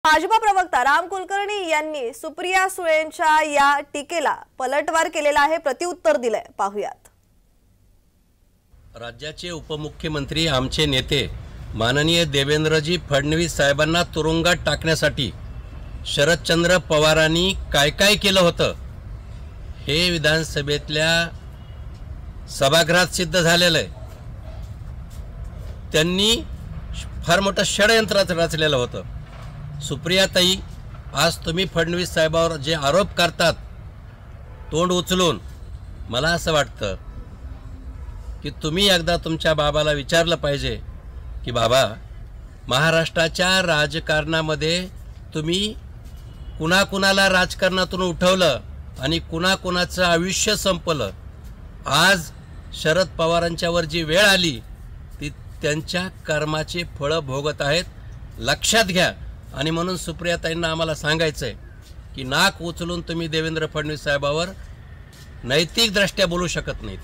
भाजपा प्रवक्ता राम कुलकर्णी यांनी सुप्रिया सुळेंच्या या टीकेला पलटवार केलेला आहे, प्रत्युत्तर दिलंय, पाहूयात। राज्याचे उपमुख्यमंत्री आमचे नेते माननीय देवेंद्रजी फडणवीस साहेबांना तुरुंगात टाकण्यासाठी शरदचंद्र पवारांनी काय काय केलं होतं हे विधानसभेतल्या सभागृहात सिद्ध झालेलं आहे। त्यांनी फार मोठं षडयंत्र रचलेलं होतं। सुप्रियाताई, आज तुम्ही फडणवीस साहेबांवर जे आरोप करतात तोंड उचलून, मला असं वाटतं की तुम्ही एकदा तुमच्या बाबाला विचारलं पाहिजे की बाबा, महाराष्ट्राच्या राजकारणामध्ये तुम्ही कुणाकुणाला राजकारणातून उठवलं आणि कुणाकुणाचं आयुष्य संपलं। आज शरद पवारांच्यावर जी वेळ आली ती त्यांच्या कर्माचे फळं भोगत आहेत, लक्षात घ्या। आणि म्हणून सुप्रियाताईंना आम्हाला सांगायचं आहे की नाक उचलून तुम्ही देवेंद्र फडणवीस साहेबांवर नैतिकदृष्ट्या बोलू शकत नाहीत।